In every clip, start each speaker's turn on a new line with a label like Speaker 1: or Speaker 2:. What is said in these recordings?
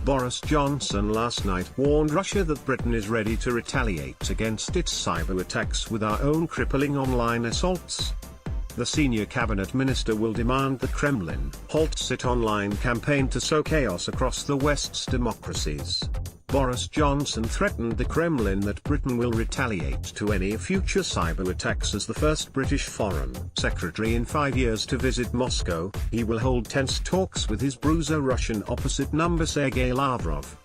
Speaker 1: Boris Johnson last night warned Russia that Britain is ready to retaliate against its cyber attacks with our own crippling online assaults. The senior cabinet minister will demand the Kremlin halts its online campaign to sow chaos across the West's democracies. Boris Johnson threatened the Kremlin that Britain will retaliate to any future cyber attacks. As the first British Foreign Secretary in 5 years to visit Moscow, he will hold tense talks with his bruiser Russian opposite number Sergei Lavrov.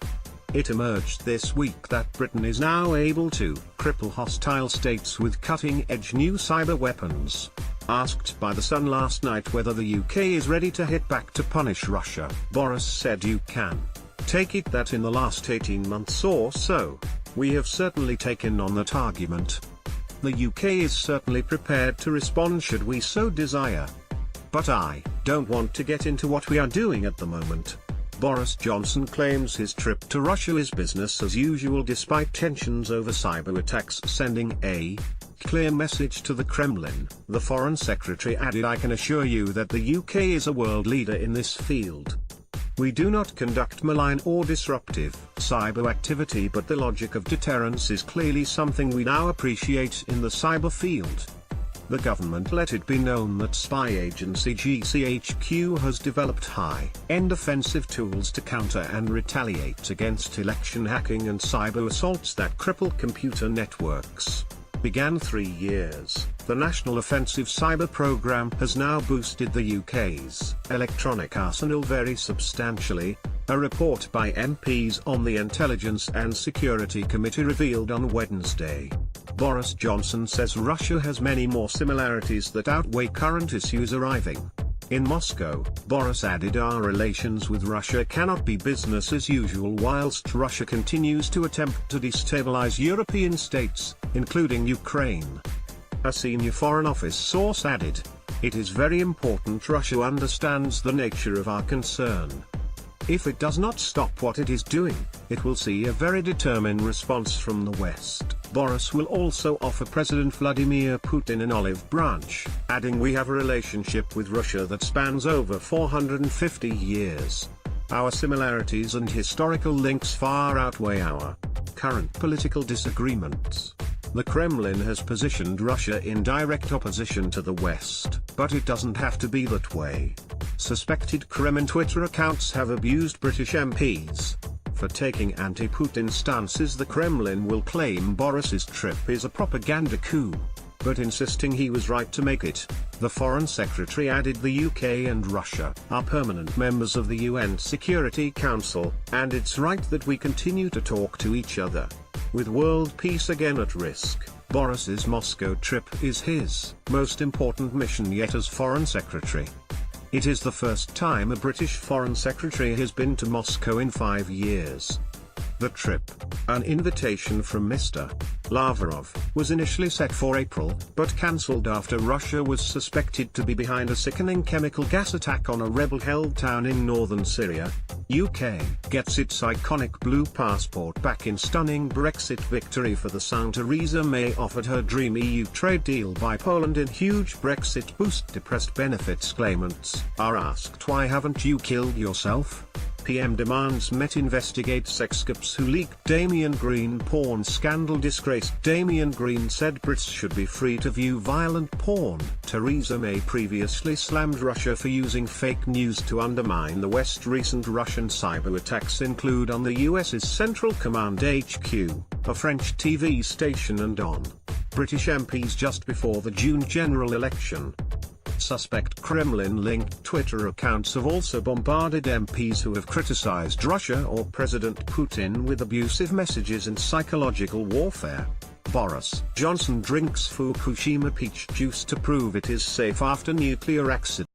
Speaker 1: It emerged this week that Britain is now able to cripple hostile states with cutting-edge new cyber weapons. Asked by The Sun last night whether the UK is ready to hit back to punish Russia, Boris said, "You can take it that in the last 18 months or so, we have certainly taken on that argument. The UK is certainly prepared to respond should we so desire. But I don't want to get into what we are doing at the moment." Boris Johnson claims his trip to Russia is business as usual despite tensions over cyber attacks, sending a clear message to the Kremlin. The Foreign Secretary added, "I can assure you that the UK is a world leader in this field. We do not conduct malign or disruptive cyber activity, but the logic of deterrence is clearly something we now appreciate in the cyber field." The government let it be known that spy agency GCHQ has developed high-end offensive tools to counter and retaliate against election hacking and cyber assaults that cripple computer networks. Began 3 years, the National Offensive Cyber Programme has now boosted the UK's electronic arsenal very substantially, a report by MPs on the Intelligence and Security Committee revealed on Wednesday. Boris Johnson says Russia has many more similarities that outweigh current issues arriving. In Moscow, Boris added, "Our relations with Russia cannot be business as usual whilst Russia continues to attempt to destabilize European states, including Ukraine." A senior Foreign Office source added, "It is very important Russia understands the nature of our concern. If it does not stop what it is doing, it will see a very determined response from the West." Boris will also offer President Vladimir Putin an olive branch, adding, "We have a relationship with Russia that spans over 450 years. Our similarities and historical links far outweigh our current political disagreements." The Kremlin has positioned Russia in direct opposition to the West, but it doesn't have to be that way. Suspected Kremlin Twitter accounts have abused British MPs for taking anti-Putin stances. The Kremlin will claim Boris's trip is a propaganda coup, but insisting he was right to make it. The Foreign Secretary added, "The UK and Russia are permanent members of the UN Security Council, and it's right that we continue to talk to each other. With world peace again at risk, Boris's Moscow trip is his most important mission yet as Foreign Secretary. It is the first time a British Foreign Secretary has been to Moscow in 5 years. The trip, an invitation from Mr. Lavrov, was initially set for April, but cancelled after Russia was suspected to be behind a sickening chemical gas attack on a rebel-held town in northern Syria. UK gets its iconic blue passport back in stunning Brexit victory for the sound. Theresa May offered her dream EU trade deal by Poland in huge Brexit boost. Depressed benefits claimants are asked, "Why haven't you killed yourself?" PM demands Met investigate sexcapes who leaked Damian Green porn scandal. Disgraced Damian Green said Brits should be free to view violent porn. Theresa May previously slammed Russia for using fake news to undermine the West. Recent Russian cyber attacks include on the US's Central Command HQ, a French TV station, and on British MPs just before the June general election. Suspect Kremlin-linked Twitter accounts have also bombarded MPs who have criticized Russia or President Putin with abusive messages and psychological warfare. Boris Johnson drinks Fukushima peach juice to prove it is safe after nuclear accident.